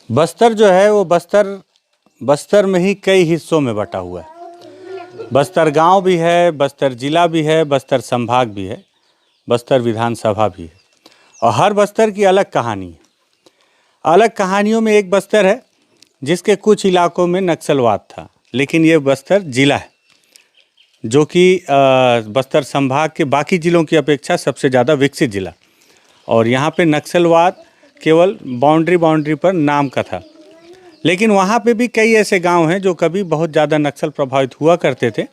बस्तर जो है वो बस्तर में ही कई हिस्सों में बटा हुआ है। बस्तर गांव भी है, बस्तर जिला भी है, बस्तर संभाग भी है, बस्तर विधानसभा भी है और हर बस्तर की अलग कहानी है। अलग कहानियों में एक बस्तर है जिसके कुछ इलाकों में नक्सलवाद था, लेकिन ये बस्तर जिला है जो कि बस्तर संभाग के बाकी ज़िलों की अपेक्षा सबसे ज़्यादा विकसित ज़िला, और यहाँ पे नक्सलवाद केवल बाउंड्री पर नाम का था। लेकिन वहाँ पे भी कई ऐसे गांव हैं जो कभी बहुत ज़्यादा नक्सल प्रभावित हुआ करते थे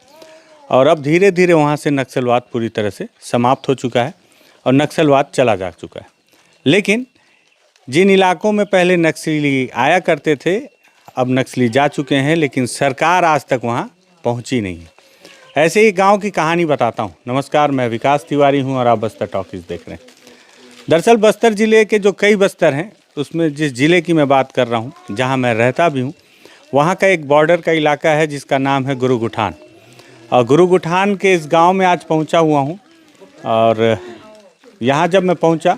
और अब धीरे धीरे वहाँ से नक्सलवाद पूरी तरह से समाप्त हो चुका है और नक्सलवाद चला जा चुका है। लेकिन जिन इलाकों में पहले नक्सली आया करते थे, अब नक्सली जा चुके हैं, लेकिन सरकार आज तक वहाँ पहुँची नहीं है। ऐसे ही गांव की कहानी बताता हूँ। नमस्कार, मैं विकास तिवारी हूँ और आप बस्तर टॉकीज देख रहे हैं। दरअसल बस्तर ज़िले के जो कई बस्तर हैं, उसमें जिस ज़िले की मैं बात कर रहा हूँ, जहाँ मैं रहता भी हूँ, वहाँ का एक बॉर्डर का इलाका है जिसका नाम है गुरुगुठान। और गुरुगुठान के इस गांव में आज पहुँचा हुआ हूँ और यहाँ जब मैं पहुँचा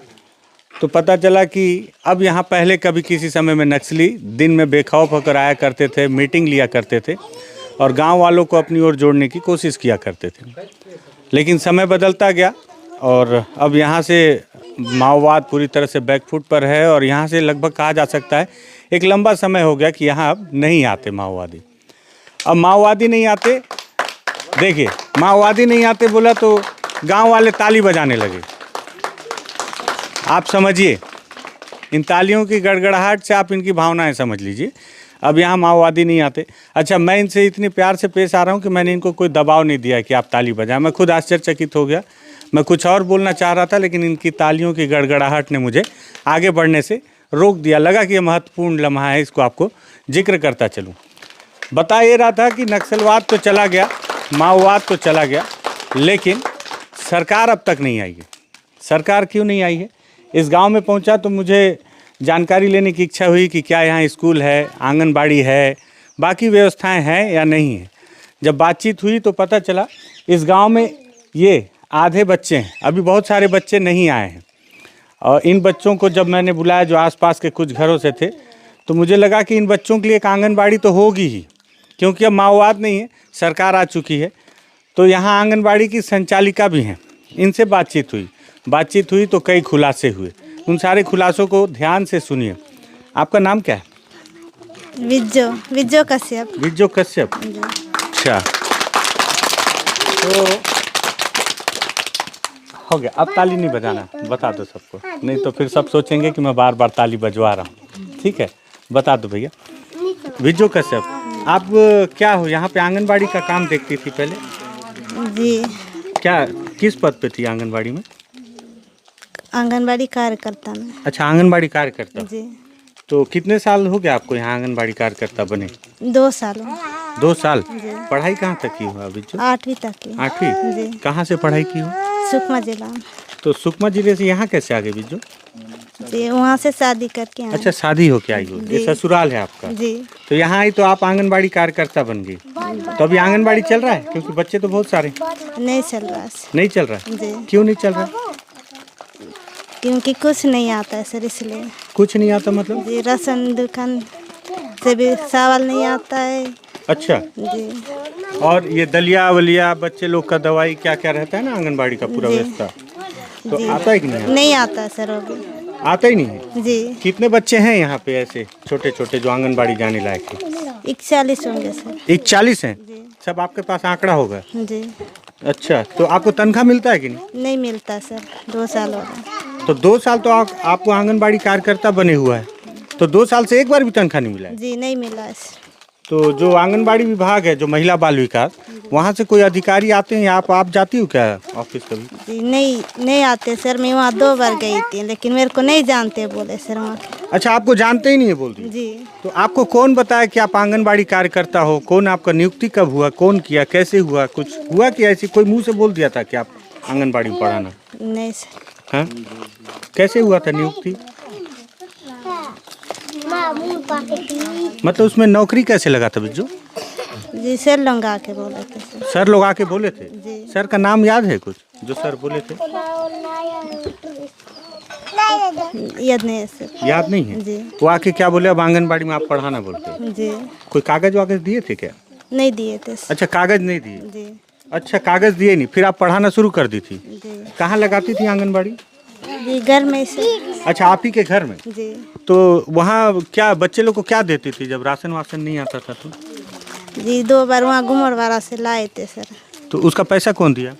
तो पता चला कि अब यहाँ पहले कभी किसी समय में नक्सली दिन में बेखौफ होकर आया करते थे, मीटिंग लिया करते थे और गांव वालों को अपनी ओर जोड़ने की कोशिश किया करते थे। लेकिन समय बदलता गया और अब यहाँ से माओवाद पूरी तरह से बैकफुट पर है और यहाँ से लगभग कहा जा सकता है एक लंबा समय हो गया कि यहाँ अब नहीं आते माओवादी। अब माओवादी नहीं आते, देखिए माओवादी नहीं आते बोला तो गांव वाले ताली बजाने लगे। आप समझिए, इन तालियों की गड़गड़ाहट से आप इनकी भावनाएं समझ लीजिए। अब यहाँ माओवादी नहीं आते। अच्छा, मैं इनसे इतनी प्यार से पेश आ रहा हूँ कि मैंने इनको कोई दबाव नहीं दिया कि आप ताली बजाएं। मैं खुद आश्चर्यचकित हो गया। मैं कुछ और बोलना चाह रहा था, लेकिन इनकी तालियों की गड़गड़ाहट ने मुझे आगे बढ़ने से रोक दिया। लगा कि ये महत्वपूर्ण लम्हा है, इसको आपको जिक्र करता चलूँ। बता ये रहा था कि नक्सलवाद तो चला गया, माओवाद तो चला गया, लेकिन सरकार अब तक नहीं आई है। सरकार क्यों नहीं आई है? इस गांव में पहुंचा तो मुझे जानकारी लेने की इच्छा हुई कि क्या यहाँ स्कूल है, आंगनबाड़ी है, बाकी व्यवस्थाएं हैं या नहीं है। जब बातचीत हुई तो पता चला इस गांव में ये आधे बच्चे हैं, अभी बहुत सारे बच्चे नहीं आए हैं। और इन बच्चों को जब मैंने बुलाया, जो आसपास के कुछ घरों से थे, तो मुझे लगा कि इन बच्चों के लिए एक आंगनबाड़ी तो होगी ही, क्योंकि अब माओवाद नहीं है, सरकार आ चुकी है। तो यहाँ आंगनबाड़ी की संचालिका भी हैं। इनसे बातचीत हुई तो कई खुलासे हुए। उन सारे खुलासों को ध्यान से सुनिए। आपका नाम क्या है? विज्जो कश्यप। विज्जो कश्यप, अच्छा। तो हो गया, अब ताली नहीं बजाना, बता दो सबको, नहीं तो फिर सब सोचेंगे कि मैं बार बार ताली बजवा रहा हूँ। ठीक है, बता दो भैया। विज्जो कश्यप, आप क्या हो, यहाँ पे आंगनबाड़ी का काम देखती थी पहले? जी। क्या, किस पद पे थी आंगनबाड़ी में? आंगनबाड़ी कार्यकर्ता में। अच्छा, आंगनबाड़ी कार्यकर्ता। जी। तो कितने साल हो गया आपको यहाँ आंगनबाड़ी कार्यकर्ता बने? 2 साल। 2 साल। पढ़ाई कहाँ तक की हो अभी? 8वीं तक की। 8वीं? जी। कहाँ से पढ़ाई की हो? सुकमा जिला में। तो सुकमा जिले से यहाँ कैसे आ गए बिज्जू? जी, वहाँ से शादी करके आए। अच्छा, शादी होके आई हो, ये ससुराल है आपका? जी। तो यहाँ आई तो आप आंगनबाड़ी कार्यकर्ता बन गई। तो अभी आंगनबाड़ी चल रहा है? क्योंकि बच्चे तो बहुत सारे। नहीं चल रहा है। नहीं चल रहा है? जी। क्यों नहीं चल रहा? क्योंकि कुछ नहीं आता है सर, इसलिए। कुछ नहीं आता मतलब? जी, राशन दुकान से भी चावल नहीं आता है। अच्छा जी। और ये दलिया वलिया, बच्चे लोग का दवाई क्या क्या रहता है ना, आंगनबाड़ी का पूरा व्यवस्था, तो आता है कि नहीं? नहीं आता है सर, अभी आता ही नहीं है। जी। कितने बच्चे हैं यहाँ पे ऐसे छोटे छोटे जो आंगनबाड़ी जाने लायक है? 41 होंगे सर। 41 हैं? जी। सब आपके पास आंकड़ा होगा? जी। अच्छा, तो आपको तनख्वाह मिलता है कि नहीं? नहीं मिलता सर, 2 साल हो गए। तो 2 साल तो आपको आंगनबाड़ी कार्यकर्ता बने हुआ है, तो 2 साल से एक बार भी तनख्वाह नहीं मिला है? जी, नहीं मिला है। तो जो आंगनबाड़ी विभाग है, जो महिला बाल विकास, वहाँ से कोई अधिकारी आते हैं या आप जाती हो क्या ऑफिस कभी? जी, नहीं आते सर। मैं वहाँ 2 बार गई थी, लेकिन मेरे को नहीं जानते बोले सर वहाँ। अच्छा, आपको जानते ही नहीं है, बोल दी? जी। तो आपको कौन बताया कि आप आंगनबाड़ी कार्यकर्ता हो? कौन आपका नियुक्ति कब हुआ, कौन किया, कैसे हुआ? कुछ हुआ कि ऐसी कोई मुंह से बोल दिया था कि आप आंगनबाड़ी में पढ़ाना? नहीं सर। हाँ, कैसे हुआ था नियुक्ति? मतलब उसमें नौकरी कैसे लगा था बिज्जू? जी, सर लोग आके बोले थे सर। सर लोग आके बोले थे? जी। सर का नाम याद है कुछ जो सर बोले थे? याद नहीं है सर। याद नहीं है? जी वो आके क्या बोले अब आंगनबाड़ी में आप पढ़ाना बोलते? जी कोई कागज वागज दिए थे क्या? नहीं दिए थे सर। अच्छा, कागज नहीं दिए। जी अच्छा, कागज दिए नहीं, फिर आप पढ़ाना शुरू कर दी थी। जी कहाँ लगाती थी आंगनबाड़ी? जी घर में से। अच्छा, आप ही के घर में। जी तो वहाँ क्या बच्चे लोग को क्या देती थी जब राशन वासन नहीं आता था तो? जी 2 बार वहाँ घुमरवाड़ा से लाए थे सर। तो उसका पैसा कौन दिया?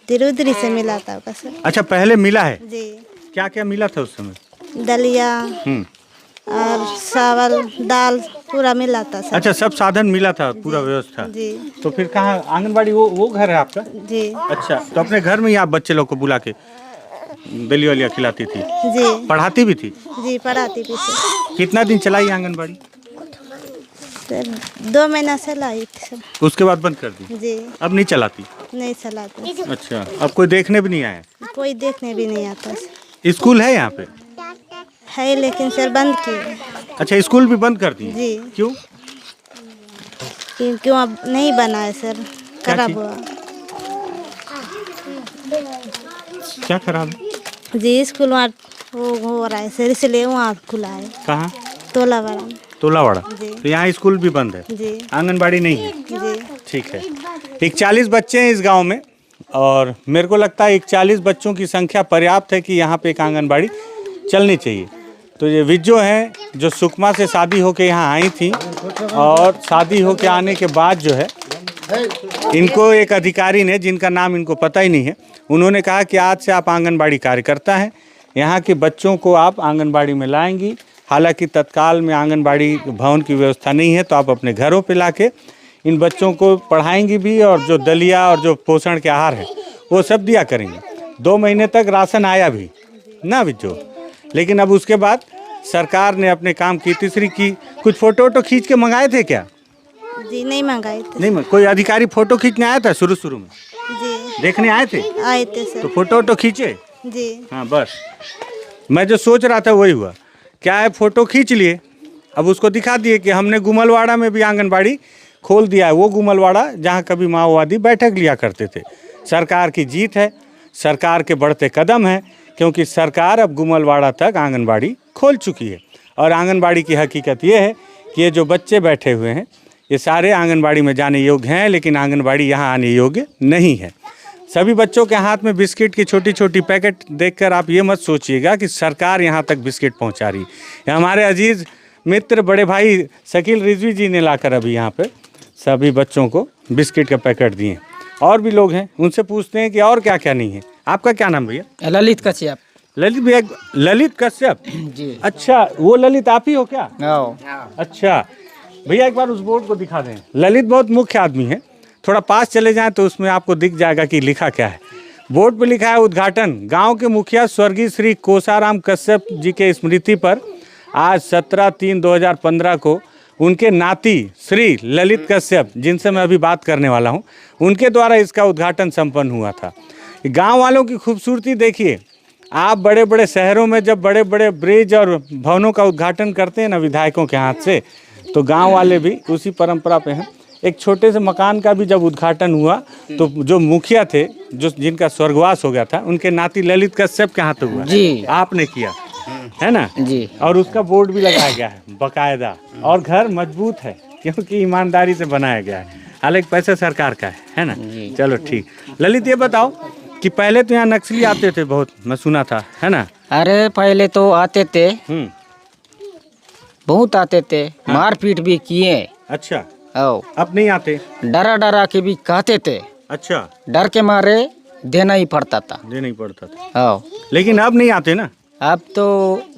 दिरुद्री से मिला था होगा सर। अच्छा, पहले मिला है। जी क्या क्या मिला था उस समय? दलिया हम्म। और चावल दाल पूरा मिला था सर। अच्छा, सब साधन मिला था, पूरा व्यवस्था। जी तो फिर कहाँ आंगनबाड़ी वो घर है आपका? जी अच्छा, तो अपने घर में ही आप बच्चे लोग को बुला के दलिया वलिया खिलाती थी? जी पढ़ाती भी थी? जी पढ़ाती भी सर। कितना दिन चलाई आंगनबाड़ी? सर 2 महीना से लाई थी सर। उसके बाद बंद कर दी? जी अब नहीं चलाती? नहीं चलाते। अच्छा, अब कोई देखने भी नहीं आया? कोई देखने भी नहीं आता सर। स्कूल है यहाँ पे? है लेकिन सर बंद किए। अच्छा, स्कूल भी बंद कर दिए? जी क्यों? क्यों अब नहीं बना है सर, खराब चीज़? हुआ। क्या खराब है? जी स्कूल वहाँ वो हो रहा है सर, इसलिए वहाँ खुला है कहाँ? तोलावाड़ा में। तोलावाड़ा। जी तो यहाँ स्कूल भी बंद है, जी आंगनबाड़ी नहीं है? जी ठीक है। 41 बच्चे हैं इस गांव में और मेरे को लगता है 41 बच्चों की संख्या पर्याप्त है कि यहाँ पे एक आंगनबाड़ी चलनी चाहिए। तो ये विज्जो हैं जो सुकमा से शादी होके यहाँ आई थी और शादी होके आने के बाद जो है इनको एक अधिकारी ने, जिनका नाम इनको पता ही नहीं है, उन्होंने कहा कि आज से आप आंगनबाड़ी कार्यकर्ता हैं, यहाँ के बच्चों को आप आंगनबाड़ी में लाएंगी। हालांकि तत्काल में आंगनबाड़ी भवन की व्यवस्था नहीं है, तो आप अपने घरों पे लाके इन बच्चों को पढ़ाएंगी भी और जो दलिया और जो पोषण के आहार है वो सब दिया करेंगे। 2 महीने तक राशन आया भी ना बिज्जो, लेकिन अब उसके बाद सरकार ने अपने काम की तीसरी की। कुछ फोटो वोटो खींच के मंगाए थे क्या? जी नहीं मंगाए थे। नहीं, कोई अधिकारी फोटो खींचने आया था शुरू में? जी देखने आए थे? आए थे तो सर। फोटो वोटो खींचे? जी हाँ, बस मैं जो सोच रहा था वही हुआ। क्या है, फोटो खींच लिए, अब उसको दिखा दिए कि हमने गुमलवाड़ा में भी आंगनबाड़ी खोल दिया है। वो गुमलवाड़ा जहाँ कभी माओवादी बैठक लिया करते थे। सरकार की जीत है, सरकार के बढ़ते कदम हैं, क्योंकि सरकार अब गुमलवाड़ा तक आंगनबाड़ी खोल चुकी है। और आंगनबाड़ी की हकीकत ये है कि ये जो बच्चे बैठे हुए हैं ये सारे आंगनबाड़ी में जाने योग्य हैं, लेकिन आंगनबाड़ी यहाँ आने योग्य नहीं है। सभी बच्चों के हाथ में बिस्किट की छोटी छोटी पैकेट देखकर आप ये मत सोचिएगा कि सरकार यहाँ तक बिस्किट पहुँचा रही है। हमारे अजीज़ मित्र बड़े भाई शकील रिजवी जी ने लाकर अभी यहाँ पे सभी बच्चों को बिस्किट का पैकेट दिए। और भी लोग हैं, उनसे पूछते हैं कि और क्या क्या नहीं है। आपका क्या नाम भैया? ललित कश्यप। ललित भैया? ललित कश्यप जी। अच्छा, वो ललित आप ही हो क्या? आओ। अच्छा भैया, एक बार उस बोर्ड को दिखा दें। ललित बहुत मुख्य आदमी है, थोड़ा पास चले जाएं तो उसमें आपको दिख जाएगा कि लिखा क्या है। बोर्ड पे लिखा है उद्घाटन। गांव के मुखिया स्वर्गीय श्री कोसाराम कश्यप जी के स्मृति पर आज 17/3/2015 को उनके नाती श्री ललित कश्यप, जिनसे मैं अभी बात करने वाला हूं, उनके द्वारा इसका उद्घाटन संपन्न हुआ था। गांव वालों की खूबसूरती देखिए। आप बड़े बड़े शहरों में जब बड़े बड़े ब्रिज और भवनों का उद्घाटन करते हैं ना विधायकों के हाथ से, तो गांव वाले भी उसी परंपरा पे हैं। एक छोटे से मकान का भी जब उद्घाटन हुआ तो जो मुखिया थे, जो जिनका स्वर्गवास हो गया था, उनके नाती ललित कश्यप के हाथ हुआ जी। आपने किया है ना जी। और उसका बोर्ड भी लगाया गया है बाकायदा, और घर मजबूत है क्योंकि ईमानदारी से बनाया गया है। हालांकि पैसा सरकार का है ना। चलो ठीक। ललित ये बताओ कि पहले तो यहाँ नक्सली आते थे बहुत, मैं सुना था, है ना? अरे पहले तो आते थे, बहुत आते थे। हाँ। मारपीट भी किए। अच्छा, आओ। अब नहीं आते? डरा डरा के भी कहते थे। अच्छा, डर के मारे देना ही पड़ता था। देना ही पड़ता था। आओ। लेकिन अब नहीं आते ना? अब तो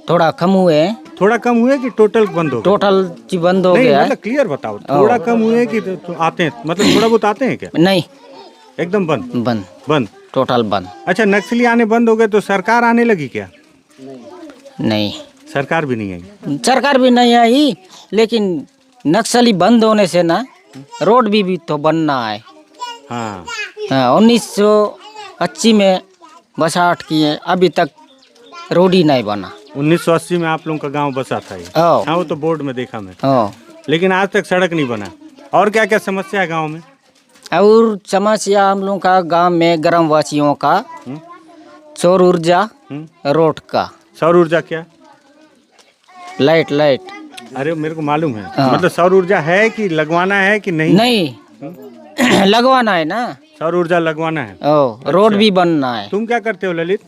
थोड़ा कम हुए। थोड़ा कम हुए कि टोटल बंद हो गए? टोटल जी बंद हो नहीं, गया। मतलब क्लियर बताओ, थोड़ा कम हुए कि तो आते हैं, मतलब थोड़ा बहुत आते हैं क्या? नहीं, एकदम बंद? बंद, बंद, टोटल बंद। अच्छा, नक्सली आने बंद हो गए तो सरकार आने लगी क्या? नहीं, सरकार भी नहीं आई? सरकार भी नहीं आई, लेकिन नक्सली बंद होने से ना रोड भी तो बनना है। हाँ, 1980 में बसाहट किए, अभी तक रोड ही नहीं बना। 1980 में आप लोगों का गांव बसा था ये? आओ। हाँ, वो तो बोर्ड में देखा मैं, आओ। लेकिन आज तक सड़क नहीं बना। और क्या क्या समस्या है गांव में? और समस्या हम लोगों का गांव में ग्रामवासियों का सौर ऊर्जा रोड का सौर ऊर्जा क्या? लाइट लाइट अरे मेरे को मालूम है, हाँ। मतलब सौर ऊर्जा है कि लगवाना है कि नहीं? नहीं लगवाना है ना। सौर ऊर्जा लगवाना है। ओ रोड भी बनना है। तुम क्या करते हो ललित?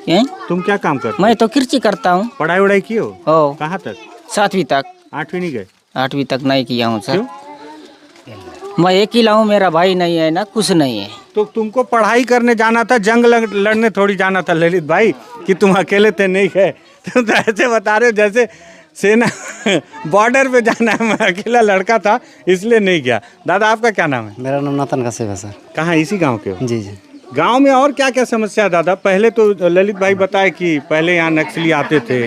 हैं? तुम क्या काम करते हो? मैं तो कृषि करता हूँ। पढ़ाई वढ़ाई की हो? ओ कहाँ तक? 7वीं तक। 8वीं नहीं गए? 8वीं तक नहीं किया हूँ सर। क्यों? मैं अकेला हूँ, मेरा भाई नहीं है ना, कुछ नहीं है। तो तुमको पढ़ाई करने जाना था, जंग लड़ने थोड़ी जाना था ललित भाई, कि तुम अकेले थे नहीं गए। तुम तो ऐसे बता रहे हो जैसे सेना बॉर्डर पे जाना है, मैं अकेला लड़का था इसलिए नहीं गया। दादा आपका क्या नाम है? मेरा नाम नाथन कसेब है सर। कहाँ, इसी गांव के हो? जी जी। गांव में और क्या क्या समस्या है दादा? पहले तो ललित भाई बताए कि पहले यहाँ नक्सली आते थे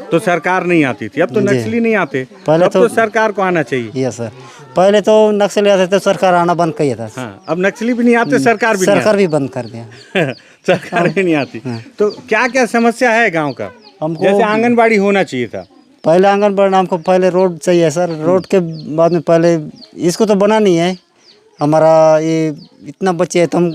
तो सरकार नहीं आती थी, अब तो नक्सली नहीं आते, पहले अब तो सरकार को आना चाहिए। Yes sir. पहले तो नक्सली आते थे, सरकार आना बंद किया था। हाँ, अब नक्सली भी नहीं आते, सरकार भी नहीं सरकार भी बंद कर दिया। आती। सरकार भी नहीं आती। तो क्या क्या समस्या है गांव का? हमको जैसे आंगनबाड़ी होना चाहिए था। पहले आंगनबाड़ी, हमको पहले रोड चाहिए सर। रोड के बाद में पहले इसको तो बना नहीं है। हमारा ये इतना बच्चे है तो हम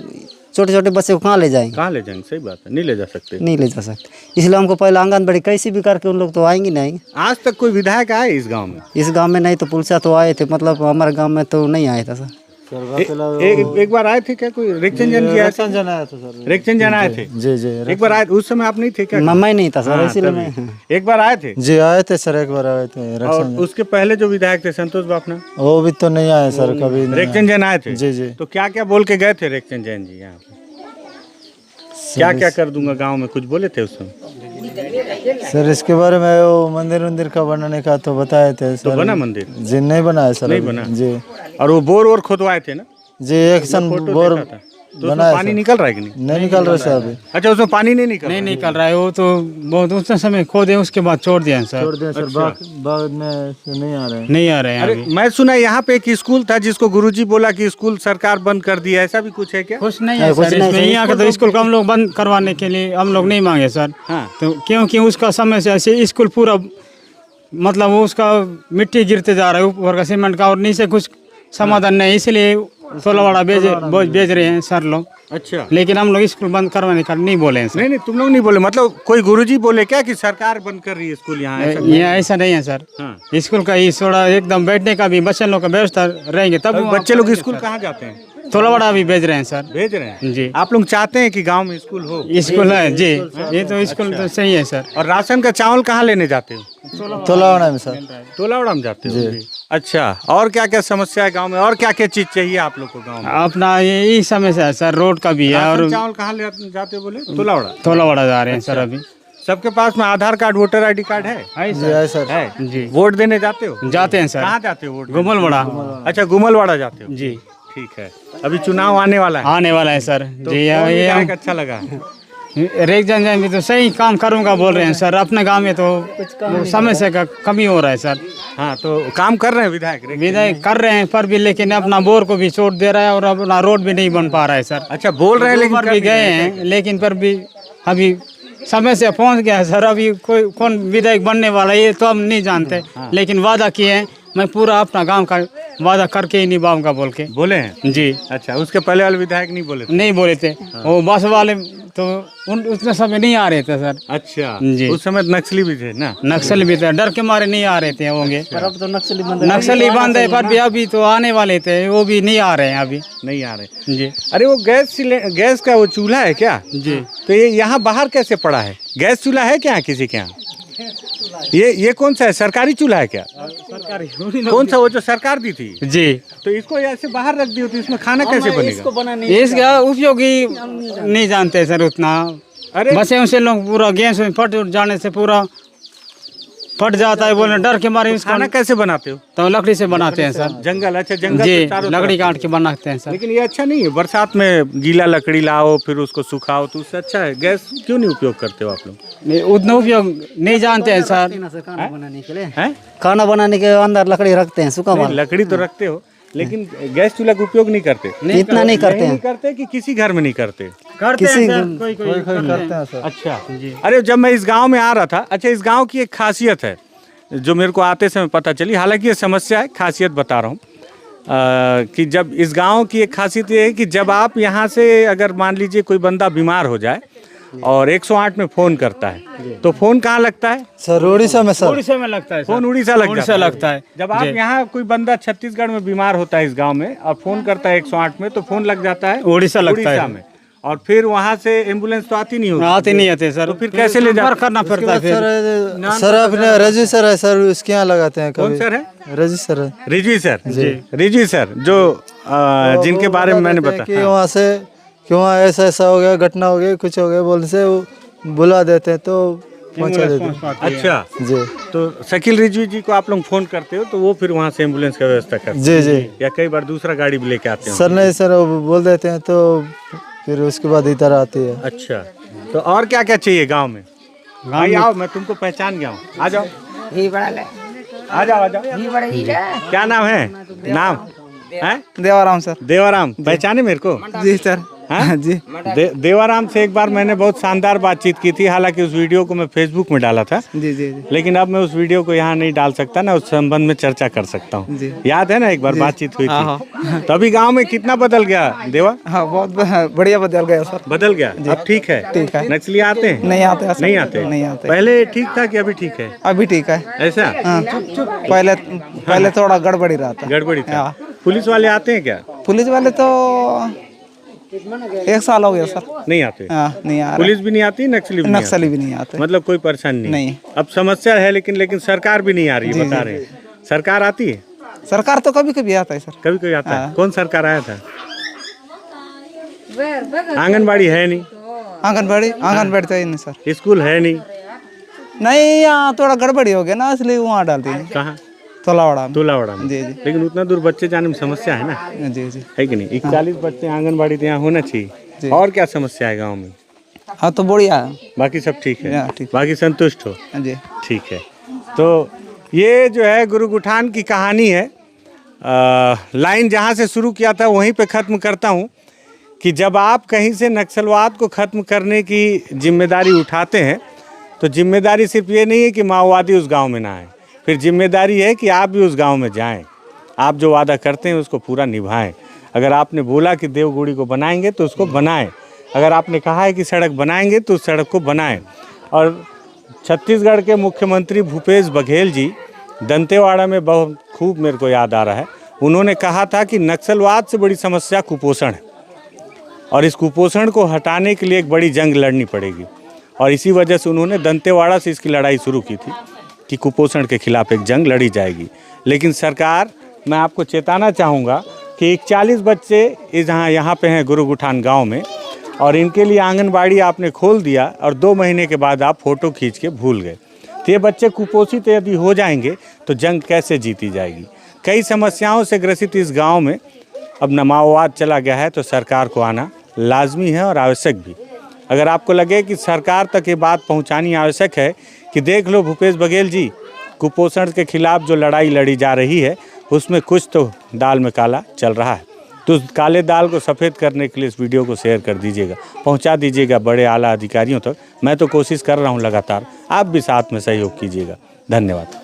छोटे छोटे बच्चे को कहाँ ले जाएंगे? कहाँ ले जाएंगे? सही बात है, नहीं ले जा सकते। नहीं ले जा सकते, इसलिए हमको पहले आंगनबाड़ी कैसे भी करके उन लोग तो आएंगे नहीं। आज तक कोई विधायक आए इस गांव में? इस गांव में नहीं, तो पुलिस तो आए थे, मतलब हमारे गांव में तो नहीं आया था सर। एक बार आए थे क्या? कोई रेक्चंजन जी आए थे? आया था सर। रेक्चंजन आए थे? जी जी। एक बार आए, उस समय आप नहीं थे क्या? मैं नहीं था सर, हाँ, इसीलिए तभी। मैं। एक बार आए थे? जी आए थे सर, एक बार आए थे। और उसके पहले जो विधायक थे संतोष बापना, वो भी तो नहीं आए सर, कभी नहीं। रेक्चंजन आए थे? जी जी। तो क्या क्या बोल के गए थे रेक्चंजन जी यहाँ पे? क्या क्या कर दूंगा गांव में, कुछ बोले थे उस समय? सर इसके बारे में वो मंदिर का बनाने का तो बताए थे सर। तो बना मंदिर? जी नहीं बनाया सर। नहीं बना? जी। और वो बोर खोदवाए थे ना? जी एक सन फोटो बोर देखा था। तो उसमें पानी निकल रहा है कि नहीं? नहीं निकल रहा सर अभी। अच्छा, उसमें पानी नहीं निकल? नहीं निकल रहा है, वो तो बहुत उतना समय खोदे उसके बाद छोड़ दिया है सर। छोड़ दिया सर, बाद में से नहीं आ रहे हैं। नहीं आ रहे हैं अरे अभी। मैं सुना यहाँ पे एक स्कूल था जिसको गुरुजी बोला कि स्कूल सरकार बंद कर दिया, ऐसा भी कुछ है क्या? कुछ नहीं है सर इसमें। यहाँ का तो स्कूल को हम लोग बंद करवाने के लिए हम लोग नहीं मांगे सर। हाँ। तो क्योंकि उसका समय से ऐसे स्कूल पूरा मतलब वो उसका मिट्टी गिरते जा रहा है ऊपर का सीमेंट का, और नीचे कुछ समाधान नहीं, इसलिए थोड़ा बेच रहे हैं सर लोग। अच्छा, लेकिन हम लोग स्कूल बंद करवाने का नहीं बोले हैं सर। नहीं तुम लोग नहीं बोले, मतलब कोई गुरुजी बोले क्या कि सरकार बंद कर रही है स्कूल यहाँ? यहाँ ऐसा नहीं है सर। हाँ। स्कूल का ही थोड़ा एकदम बैठने का भी बच्चे लोग का व्यवस्था रहेंगे तब बच्चे लोग स्कूल कहाँ जाते हैं? थोड़ा बड़ा भी भेज रहे हैं सर। भेज रहे हैं जी। आप लोग चाहते हैं कि गांव में स्कूल हो? स्कूल है जी, ये तो स्कूल तो सही है सर। और राशन का चावल कहाँ लेने जाते हो? तोलावड़ा में सर। टोलावड़ा में जाते हो? अच्छा, और क्या क्या समस्या है गांव में, और क्या क्या चीज चाहिए आप लोग को गांव में? अपना ये समस्या है सर, रोड का भी है। राशन और चावल कहाँ ले जाते हो बोले? टोलावड़ा। थोड़ा बड़ा जा रहे हैं सर अभी। सबके पास में आधार कार्ड, वोटर आईडी कार्ड है? जी सर। है जी। वोट देने जाते हो? जाते हैं सर। कहाँ जाते हो वोट देने? गुमलवाड़ा। अच्छा, गुमलवाड़ा जाते हो? जी, ठीक है। अभी चुनाव आने वाला है, आने वाला है सर। तो जी कौन ये विधायक अच्छा लगा? रेख जन भी तो सही काम करूंगा बोल रहे हैं सर। अपने गांव में तो समस्या का कमी हो रहा है सर। हाँ, तो काम कर रहे हैं विधायक? विधायक कर रहे हैं पर भी, लेकिन अपना बोर को भी छोड़ दे रहा है और अपना रोड भी नहीं बन पा रहा है सर। अच्छा, बोल रहे हैं लेकिन पर भी गए हैं, लेकिन पर भी अभी समय से पहुंच गया है सर। अभी कोई कौन विधायक बनने वाला है ये तो हम नहीं जानते, लेकिन वादा किए हैं मैं पूरा अपना गांव का वादा करके ही निभाऊंगा बोल के बोले हैं। जी। अच्छा, उसके पहले वाले विधायक नहीं बोले थे? नहीं बोले थे वो बस वाले तो उतने समय नहीं आ रहे थे सर। अच्छा जी। उस समय नक्सली भी थे ना? नक्सली भी थे, डर के मारे नहीं आ रहे थे होंगे। अब तो नक्सली नक्सली बंद है पर भी अभी तो आने वाले थे, वो भी नहीं आ रहे हैं अभी। नहीं आ रहे? जी। अरे वो गैस का वो चूल्हा है क्या? जी। तो ये यहाँ बाहर कैसे पड़ा है? गैस चूल्हा है क्या किसी के यहाँ? ये कौन सा है, सरकारी चूल्हा है क्या? सरकारी कौन सा, वो जो सरकार दी थी? जी। तो इसको ऐसे बाहर रख दियो तो इसमें खाना कैसे बनेगा? इसका उपयोगी नहीं जानते सर उतना। अरे बसे उनसे लोग पूरा गैस में फट जाने से पूरा फट जाता है, बोले डर के मारे इसको खाना कैसे बनाते हो? तो लकड़ी से बनाते हैं सर। जंगल? अच्छा, जंगल जी, के चारों लकड़ी तरफ। काट के बनाते हैं सर। लेकिन ये अच्छा नहीं है, बरसात में गीला लकड़ी लाओ फिर उसको सुखाओ तो उससे अच्छा है। गैस क्यों नहीं उपयोग करते हो आप लोग? नहीं, उतना उपयोग नहीं जानते हैं सर। खाना बनाने के लिए, हैं? खाना बनाने के अंदर लकड़ी रखते हैं, सूखा नहीं, माल। लकड़ी तो रखते हो लेकिन गैस चूल्हा का उपयोग नहीं करते? इतना नहीं करते नहीं हैं। करते कि किसी घर में नहीं करते? करते किसी हैं सर, कोई करते हैं सर। अच्छा। अरे जब मैं इस गांव में आ रहा था, अच्छा इस गांव की एक खासियत है जो मेरे को आते समय पता चली, हालांकि ये समस्या है, खासियत बता रहा हूँ कि जब इस गांव की एक खासियत ये है कि जब आप यहाँ से अगर मान लीजिए कोई बंदा बीमार हो जाए और 108 में फ़ोन करता है, तो फ़ोन कहाँ लगता है? सर उड़ीसा में सर। उड़ीसा में लगता है सर। फ़ोन उड़ीसा लगता है। जब आप यहाँ कोई बंदा छत्तीसगढ़ में बीमार होता है इस गांव में और फ़ोन करता है 108 में, तो फ़ोन लग जाता है उड़ीसा लगता है में, और फिर वहाँ से एम्बुलेंस तो आती नहीं होती, आते सर। तो फिर कैसे ले जाते? करना पड़ता है फिर। सर अपने रजिस्टर है सर, उसके यहाँ लगाते हैं कौन कभी। सर है? रजिस्टर है। रिजी सर जो जिनके बारे में मैंने कि बताया। वहाँ से कि वहाँ ऐसा ऐसा हो गया, घटना हो गई, कुछ हो गया बोलने से वो बुला देते हैं तो पहुँचा देते हैं। अच्छा जी तो शकील रिजवी जी को आप लोग फोन करते हो तो वो फिर वहाँ से एम्बुलेंस का व्यवस्था करते हैं? जी जी या कई बार दूसरा गाड़ी भी लेके आते हैं? सर नहीं सर, वो बोल देते हैं तो फिर उसके बाद इधर आती है। अच्छा, तो और क्या क्या चाहिए गांव में? भाई आओ, मैं तुमको पहचान गया हूँ, आ जाओ आ जाओ आ जाओ। क्या नाम है? नाम है देवाराम सर। देवाराम, पहचाने मेरे को? जी सर। हाँ जी देवाराम से एक बार मैंने बहुत शानदार बातचीत की थी, हालांकि उस वीडियो को मैं फेसबुक में डाला था, जी जी जी लेकिन अब मैं उस वीडियो को यहाँ नहीं डाल सकता ना, उस संबंध में चर्चा कर सकता हूँ। याद है ना एक बार बातचीत हुई थी? तो अभी गाँव में कितना बदल गया देवा? हाँ बहुत बढ़िया बदल गया सर। बदल गया, अब ठीक है? ठीक है। नक्सली आते हैं? नहीं आते सर। नहीं आते। पहले ठीक था कि अभी ठीक है? अभी ठीक है। ऐसा पहले थोड़ा गड़बड़ी रहा था। गड़बड़ी था। पुलिस वाले आते हैं क्या? पुलिस वाले तो 1 साल हो गया सर। नहीं आते? नहीं आ पुलिस भी नहीं आती, नक्सली भी नहीं आती? नक्सली भी नहीं आते। मतलब कोई परेशानी नहीं। अब समस्या है, लेकिन सरकार भी नहीं आ रही है, बता रहे हैं। सरकार आती है? सरकार तो कभी कभी आता है सर। कभी कोई आता है? कौन सरकार आया था? आंगनबाड़ी है नहीं? आंगनबाड़ी तो ही नहीं सर। स्कूल है नहीं? नहीं, यहाँ थोड़ा गड़बड़ी हो गया ना, इसलिए वहाँ डालते हैं। कहाँ? तोलावाड़ा में। जी जी। लेकिन उतना दूर बच्चे जाने में समस्या है ना? जी जी है कि नहीं? 41 बच्चे आंगनबाड़ी तो यहाँ होना चाहिए। और क्या समस्या है गाँव में? हाँ तो बढ़िया है। बाकी सब ठीक है? हाँ, ठीक। बाकी संतुष्ट हो? जी ठीक है। तो ये जो है गुरुगुठान की कहानी है। लाइन जहाँ से शुरू किया था वहीं पे ख़त्म करता हूँ कि जब आप कहीं से नक्सलवाद को ख़त्म करने की जिम्मेदारी उठाते हैं तो जिम्मेदारी सिर्फ ये नहीं है कि माओवादी उस गांव में ना आए, फिर जिम्मेदारी है कि आप भी उस गांव में जाएं, आप जो वादा करते हैं उसको पूरा निभाएं। अगर आपने बोला कि देवगुड़ी को बनाएंगे तो उसको बनाएं, अगर आपने कहा है कि सड़क बनाएंगे तो उस सड़क को बनाएं। और छत्तीसगढ़ के मुख्यमंत्री भूपेश बघेल जी दंतेवाड़ा में बहुत खूब मेरे को याद आ रहा है, उन्होंने कहा था कि नक्सलवाद से बड़ी समस्या कुपोषण है और इस कुपोषण को हटाने के लिए एक बड़ी जंग लड़नी पड़ेगी। और इसी वजह से उन्होंने दंतेवाड़ा से इसकी लड़ाई शुरू की थी कि कुपोषण के खिलाफ एक जंग लड़ी जाएगी। लेकिन सरकार, मैं आपको चेताना चाहूँगा कि 41 बच्चे यहाँ पे हैं गुरुगुठान गांव में, और इनके लिए आंगनबाड़ी आपने खोल दिया और 2 महीने के बाद आप फ़ोटो खींच के भूल गए। तो ये बच्चे कुपोषित यदि हो जाएंगे तो जंग कैसे जीती जाएगी? कई समस्याओं से ग्रसित इस गाँव में अब न माओवाद चला गया है, तो सरकार को आना लाजमी है और आवश्यक भी। अगर आपको लगे कि सरकार तक ये बात पहुंचानी आवश्यक है कि देख लो भूपेश बघेल जी, कुपोषण के खिलाफ जो लड़ाई लड़ी जा रही है उसमें कुछ तो दाल में काला चल रहा है, तो उस काले दाल को सफ़ेद करने के लिए इस वीडियो को शेयर कर दीजिएगा, पहुंचा दीजिएगा बड़े आला अधिकारियों तक। मैं तो कोशिश कर रहा हूं लगातार, आप भी साथ में सहयोग कीजिएगा। धन्यवाद।